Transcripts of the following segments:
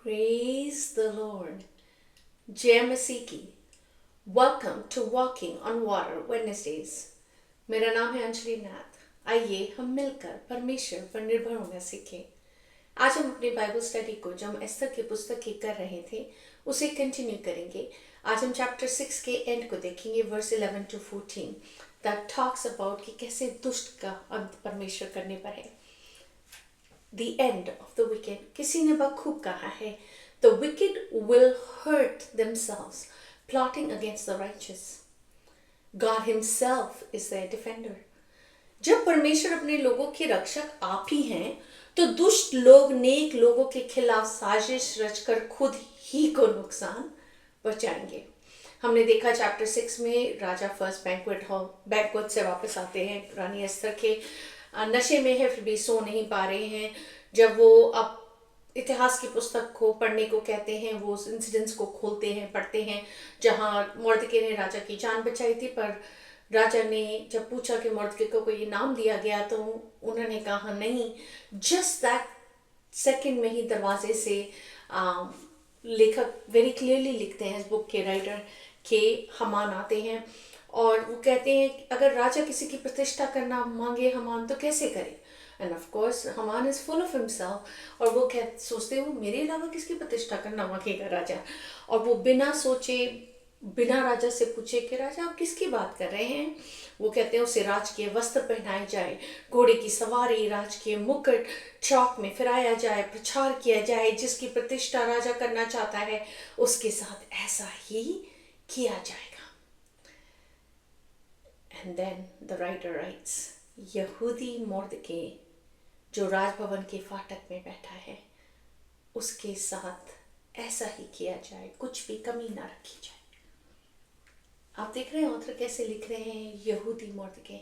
Praise the Lord. जय मसीह की। Welcome to walking on water Wednesdays. मेरा नाम है अंजलि नाथ। आइए हम मिलकर परमेश्वर पर निर्भर होना सीखें। आज हम अपनी बाइबल स्टडी को जो हम एस्तर की पुस्तक की कर रहे थे उसे कंटिन्यू करेंगे। आज हम चैप्टर 6 के एंड को देखेंगे, verse 11 to 14, that talks about कि कैसे दुष्ट का अंत परमेश्वर करने पर है। The end of the wicked. किसी ने बखूब कहा है, the wicked will hurt themselves plotting against the righteous. God himself is their defender. जब परमेश्वर अपने लोगों के रक्षक आप ही हैं, तो दुष्ट लोग नेक लोगों के खिलाफ साजिश रचकर खुद ही को नुकसान पहुंचाएंगे। हमने देखा चैप्टर 6 में राजा फर्स्ट बैंक्वेट से वापस आते हैं। रानी एस्तर के नशे में है, फिर भी सो नहीं पा रहे हैं। जब वो अब इतिहास की पुस्तक को पढ़ने को कहते हैं, वो उस इंसिडेंट्स को खोलते हैं, पढ़ते हैं जहाँ मोर्दके ने राजा की जान बचाई थी। पर राजा ने जब पूछा कि मोर्दके को इनाम दिया गया, तो उन्होंने कहा नहीं। जस्ट दैट सेकंड में ही दरवाजे से लेखक वेरी क्लियरली लिखते हैं, इस बुक के राइटर के हमान आते हैं और वो कहते हैं अगर राजा किसी की प्रतिष्ठा करना मांगे हमान तो कैसे करे। And of course human is full of himself और वो सोचते हो मेरे अलावा किसकी प्रतिष्ठा करना मांगेगा राजा। और वो बिना सोचे बिना राजा से पूछे कि राजा आप किसकी बात कर रहे हैं, वो कहते हैं उसे राजकीय वस्त्र पहनाए जाए, घोड़े की सवारी, राजकीय मुकुट, चौक में फिराया जाए, प्रचार किया जाए, जिसकी प्रतिष्ठा राजा करना चाहता है उसके साथ ऐसा ही किया जाएगा। And then the writer writes, यहूदी मोर्दके जो राजभवन के फाटक में बैठा है उसके साथ ऐसा ही किया जाए, कुछ भी कमी ना रखी जाए। आप देख रहे हैं ऑथर कैसे लिख रहे हैं, यहूदी मोर्दके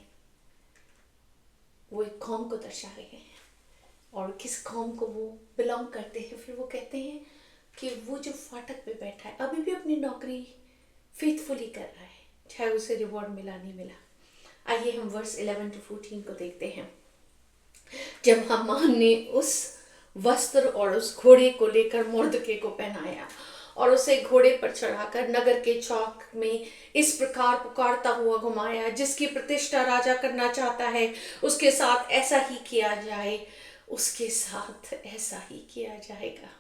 वो एक कौम को दर्शा रहे हैं और किस कौम को वो बिलोंग करते हैं। फिर वो कहते हैं कि वो जो फाटक पे बैठा है अभी भी अपनी नौकरी फेथफुली कर रहा है, चाहे उसे रिवॉर्ड मिला नहीं मिला। आइए हम वर्स 11 to 14 को देखते हैं। जब हामान ने उस वस्त्र और उस घोड़े को लेकर मोर्दके को पहनाया और उसे घोड़े पर चढ़ाकर नगर के चौक में इस प्रकार पुकारता हुआ घुमाया, जिसकी प्रतिष्ठा राजा करना चाहता है उसके साथ ऐसा ही किया जाए, उसके साथ ऐसा ही किया जाएगा।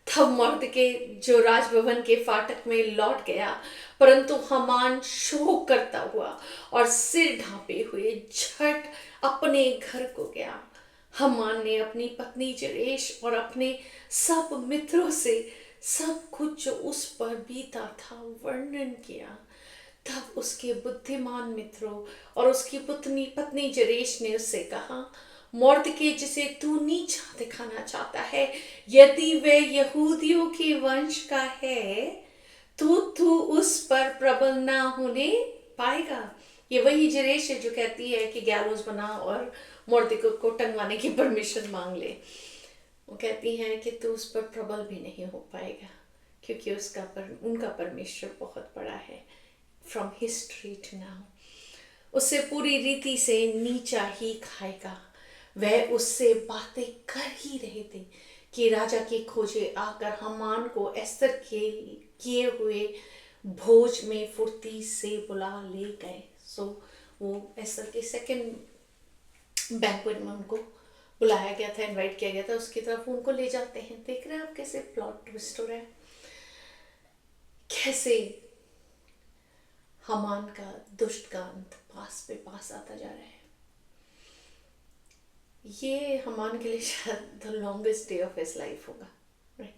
तब मोर्दके जो राजभवन के फाटक में लौट गया, परंतु हामान शोक करता हुआ और सिर ढांपे हुए झट अपने घर को गया। हामान ने अपनी पत्नी जरेश और अपने सब मित्रों से सब कुछ जो उस पर बीता था वर्णन किया। तब उसके बुद्धिमान मित्रों और उसकी पत्नी जरेश ने उससे कहा, मोर्दके जिसे तू नीचा दिखाना चाहता है, यदि वह यहूदियों के वंश का है तो तू उस पर प्रबल ना होने पाएगा। ये वही जरेश है जो कहती है कि गैलोस बना और मोर्दके को टंगवाने की परमिशन मांग ले। वो कहती हैं कि तू उस पर प्रबल भी नहीं हो पाएगा क्योंकि उनका परमेश्वर बहुत बड़ा है। फ्रॉम हिस्ट्री टू नाउ उससे पूरी रीति से नीचा ही खाएगा। वह उससे बातें कर ही रहे थे कि राजा की खोजे आकर हामान को एस्तर के किए हुए भोज में फुर्ती से बुला ले गए। सो वो एस्तर के सेकंड बैंक्वेट में उनको बुलाया गया था, इनवाइट किया गया था, उसकी तरफ उनको ले जाते हैं। देख रहे हैं आप कैसे प्लॉट ट्विस्ट हो रहा है, कैसे हामान का दुष्ट का अंत पास पे पास आता जा रहा है। ये हामान के लिए शायद the longest day of his life होगा, राइट।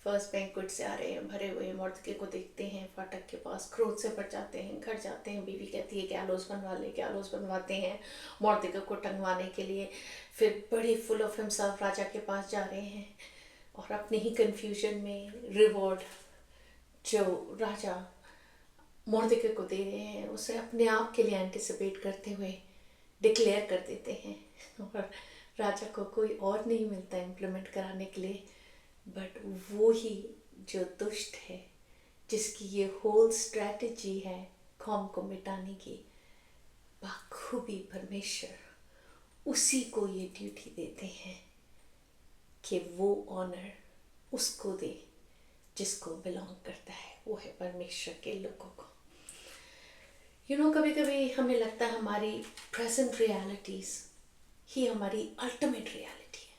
फर्स्ट बैंक्वेट से आ रहे हैं भरे हुए, मोर्दके को देखते हैं फाटक के पास, क्रोध से भर जाते हैं, घर जाते हैं, बीवी कहती है गैलोस बनवा ले, गैलोस बनवाते हैं मोर्दके को टंगवाने के लिए। फिर बड़े फुल ऑफ हिमसेल्फ राजा के पास जा रहे हैं। और अपने ही कंफ्यूजन में रिवॉर्ड जो राजा मोर्दके को दे रहे हैं उसे अपने आप के लिए एंटिसिपेट करते हुए डिक्लेयर कर देते हैं, और राजा को कोई और नहीं मिलता इम्प्लीमेंट कराने के लिए बट वो ही जो दुष्ट है, जिसकी ये होल स्ट्रैटेजी है कौम को मिटाने की, बखूबी परमेश्वर उसी को ये ड्यूटी देते हैं कि वो ऑनर उसको दे जिसको बिलोंग करता है, वो है परमेश्वर के लोगों को। कभी कभी हमें लगता है हमारी प्रेजेंट रियलिटीज ही हमारी अल्टीमेट रियलिटी है,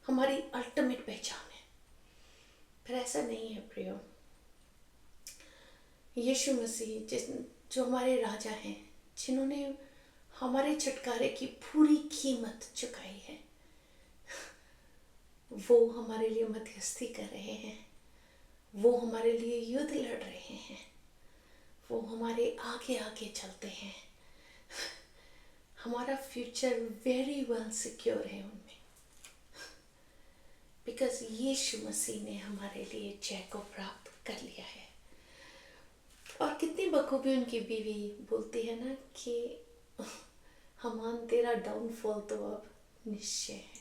हमारी अल्टीमेट पहचान है, पर ऐसा नहीं है प्रियो। यीशु मसीह जो हमारे राजा हैं, जिन्होंने हमारे छुटकारे की पूरी कीमत चुकाई है, वो हमारे लिए मध्यस्थी कर रहे हैं, वो हमारे लिए युद्ध लड़ रहे हैं, वो हमारे आगे आगे चलते हैं। हमारा फ्यूचर वेरी वेल सिक्योर है उनमें, बिकॉज यीशु मसीह ने हमारे लिए जय को प्राप्त कर लिया है। और कितनी बखूबी उनकी बीवी बोलती है ना कि हमान तेरा डाउनफॉल तो अब निश्चय है,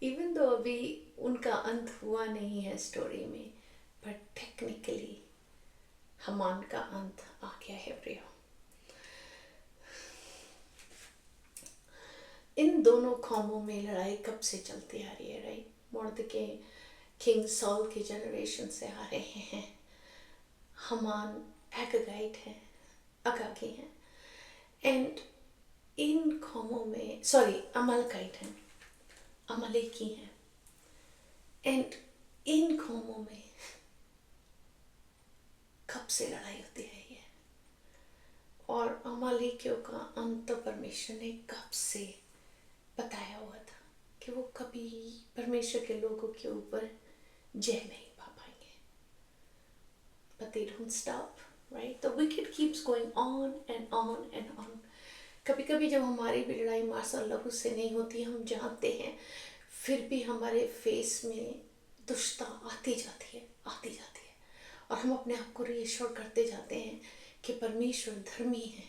इवन दो अभी उनका अंत हुआ नहीं है स्टोरी में, बट टेक्निकली हमान का अंत आ गया है प्रियो। इन दोनों कौमों में लड़ाई कब से चलती आ रही है, राइट? मोर्दके किंग सॉल की जनरेशन से आ रहे हैं। हमान एगागाइट है, अगागी है, एंड इन कौमों में अमलकाइट हैं, अमलेकी हैं, एंड इन कौमों में कब से लड़ाई होती है ये, और अमालेकियों का अंत तो परमेश्वर ने कब से बताया हुआ था कि वो कभी परमेश्वर के लोगों के ऊपर जय नहीं पा पाएंगे। But they don't stop, right? The wicked keeps going on and on and on. कभी कभी जब हमारी भी लड़ाई मार्शल लहू से नहीं होती, हम जानते हैं, फिर भी हमारे फेस में दुष्टता आती जाती है, और हम अपने आप को रीअश्योर करते जाते हैं कि परमेश्वर धर्मी है,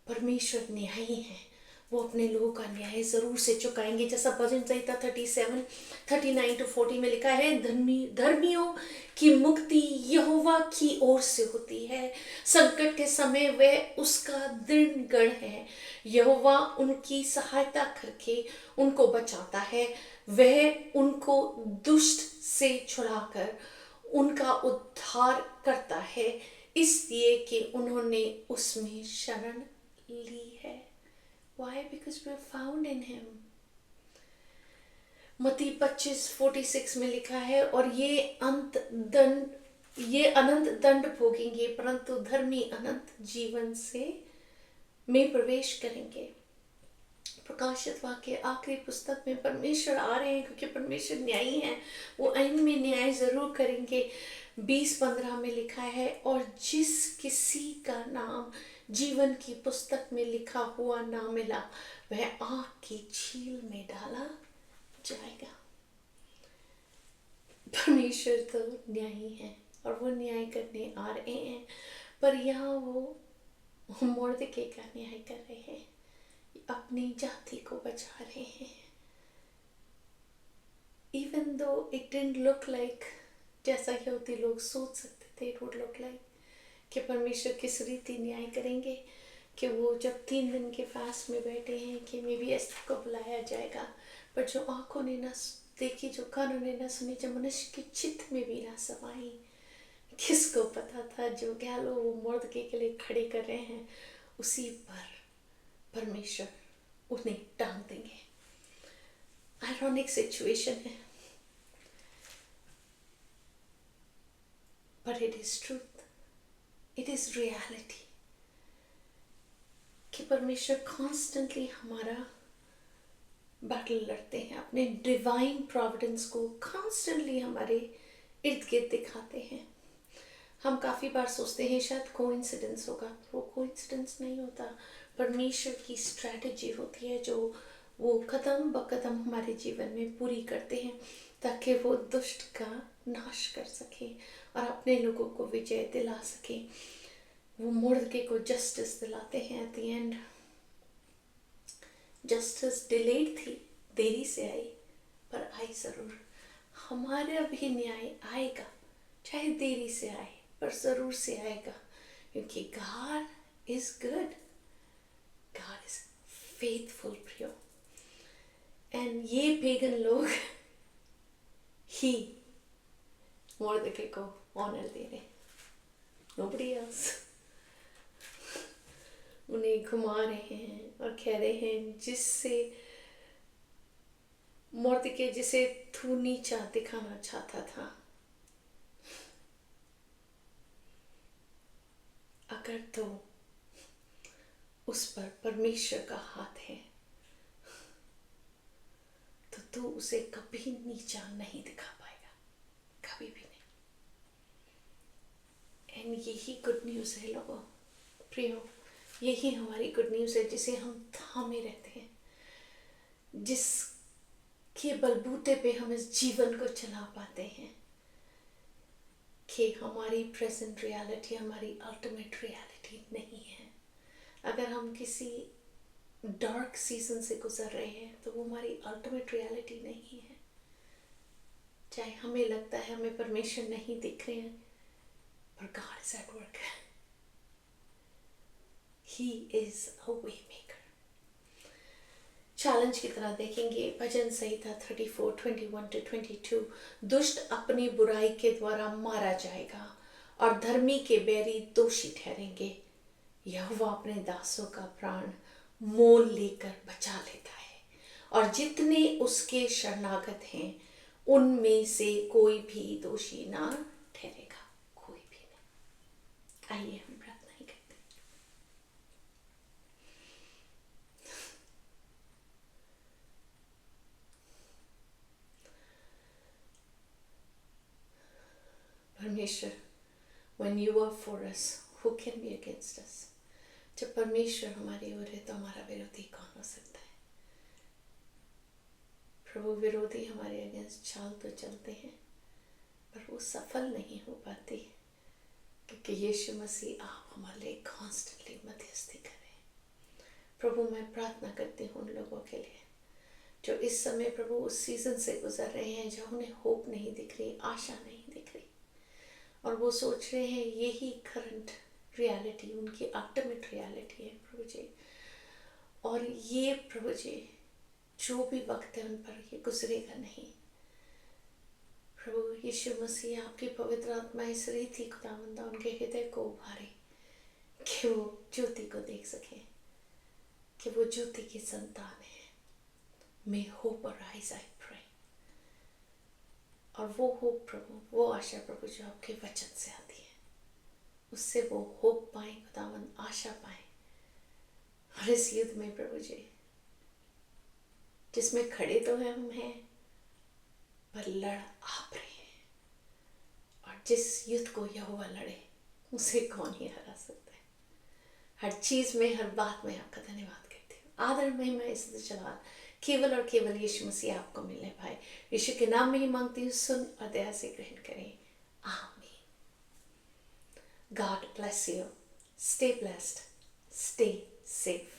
परमेश्वर न्यायी है, वो अपने लोगों का न्याय जरूर से चुकाएंगे। जैसा भजन संहिता 39-40 में लिखा है, धर्मियों की मुक्ति यहोवा की ओर से होती है, संकट के समय वह उसका दृढ़ गढ़ है, यहोवा उनकी सहायता करके उनको बचाता है, वह उनको दुष्ट से छुड़ाकर उनका उद्धार करता है, इसलिए कि उन्होंने उसमें शरण ली है। Why? Because we are found in him. मत्ती 25:46 में लिखा है, और ये अनंत दंड भोगेंगे, परंतु धर्मी अनंत जीवन में प्रवेश करेंगे। प्रकाशित वाक्य आखिरी पुस्तक में परमेश्वर आ रहे हैं, क्योंकि परमेश्वर न्यायी हैं, वो अंत में न्याय जरूर करेंगे। 20:15 में लिखा है, और जिस किसी का नाम जीवन की पुस्तक में लिखा हुआ ना मिला, वह आग की झील में डाला जाएगा। परमेश्वर तो न्यायी है और वो न्याय करने आ रहे हैं, पर यहाँ वो मोर्दके का न्याय कर रहे हैं, अपनी जाति को बचा रहे हैं। Even though it didn't look like जैसा यहूदी लोग सोच सकते थे, इट वुड लुक लाइक कि परमेश्वर किस रीति न्याय करेंगे, कि वो जब 3 दिन के फास्ट में बैठे हैं कि मे बी एस्तर को बुलाया जाएगा, पर जो आंखों ने न देखी, जो कानों ने न सुनी, जो मनुष्य के चित्त में भी ना समाई, किसको पता था जो गैलो वो मोर्दके के लिए खड़े कर रहे हैं, उसी पर परमेश्वर उन्हें टांग देंगे। आयरॉनिक सिचुएशन है, but it is truth, it is reality कि परमेश्वर कॉन्स्टेंटली हमारा बैटल लड़ते हैं, अपने डिवाइन प्रोविडेंस को कॉन्स्टेंटली हमारे इर्द गिर्द दिखाते हैं। हम काफ़ी बार सोचते हैं शायद कोइंसिडेंस होगा, वो कोइंसिडेंस नहीं होता, परमेश्वर की स्ट्रैटेजी होती है जो वो कदम ब कदम हमारे जीवन में पूरी करते हैं। ताकि वो दुष्ट का नाश कर सके और अपने लोगों को विजय दिला सके। वो मुर्दके को जस्टिस दिलाते हैं at the end. Justice delayed थी, देरी से आई, पर आई जरूर। हमारा भी न्याय आएगा, चाहे देरी से आए पर जरूर से आएगा, क्योंकि God is good, God is faithful प्रियो। एंड ये पेगन लोग ही मुर्दके को ऑनर दे रहे, नोबडी एल्स। उन्हें घुमा रहे हैं और कह रहे हैं जिससे मुर्दके जिसे तू नीचा दिखाना चाहता था, अगर तो उस पर परमेश्वर का हाथ है तो तू उसे कभी नीचा नहीं दिखा पाएगा, कभी भी नहीं। एंड यही गुड न्यूज़ है लोगों, प्रियो, यही हमारी गुड न्यूज़ है जिसे हम थामे रहते हैं, जिसके बलबूते पे हम इस जीवन को चला पाते हैं, कि हमारी प्रेजेंट रियलिटी हमारी अल्टीमेट रियलिटी नहीं है। अगर हम किसी डार्क सीजन से गुजर रहे हैं तो वो हमारी अल्टीमेट रियलिटी नहीं है। चाहे हमें लगता है हमें परमेश्वर नहीं दिख रहे हैं, पर God is at work, he is a way maker. Challenge की तरह देखेंगे भजन संहिता 34:21-22। दुष्ट अपनी बुराई के द्वारा मारा जाएगा और धर्मी के बैरी दोषी ठहरेंगे। यहोवा अपने दासों का प्राण मोल लेकर बचा लेता है, और जितने उसके शरणागत हैं उनमें से कोई भी दोषी ना ठहरेगा, कोई भी नहीं। आइए हम प्रार्थना ही करते हैं। परमेश्वर, when you are for us, who can be against us? जब परमेश्वर हमारी ओर है तो हमारा विरोधी कौन हो सकता है? प्रभु, विरोधी हमारे अगेंस्ट चाल तो चलते हैं पर वो सफल नहीं हो पाती, क्योंकि यीशु मसीह आप हमारे लिए कॉन्स्टेंटली मध्यस्थी करें। प्रभु, मैं प्रार्थना करती हूँ उन लोगों के लिए जो इस समय प्रभु उस सीजन से गुजर रहे हैं, जहाँ उन्हें होप नहीं दिख रही, आशा नहीं दिख रही, और वो सोच रहे हैं यही करंट रियलिटी उनकी अल्टीमेट रियलिटी है प्रभु जी। और ये प्रभु जी जो भी वक्त है उन पर ये गुजरेगा नहीं। प्रभु यीशु मसीह, आपकी पवित्र आत्मा इस रीति खुदावंदा उनके हृदय को उभारे कि वो ज्योति को देख सके, कि वो ज्योति की संतान है। मे होप अराइज, आई प्रे। और वो होप प्रभु, वो आशा प्रभु जो आपके वचन से आती है, उससे वो होप पाए खुदावन, आशा पाए। और इस युद्ध में प्रभु जी जिसमें खड़े तो है हम हैं, पर लड़ आप रहे हैं, और जिस युद्ध को यहोवा लड़े उसे कौन ही हरा सकता है। हर चीज में, हर बात में आपका धन्यवाद करती हूँ। आदर महिमा इज्जत जलाल केवल और केवल यीशु मसीह आपको मिलने पाए। यीशु के नाम में ही मांगती हूँ, सुन और दया से ग्रहण करें, आमीन। God bless you. Stay blessed. Stay safe.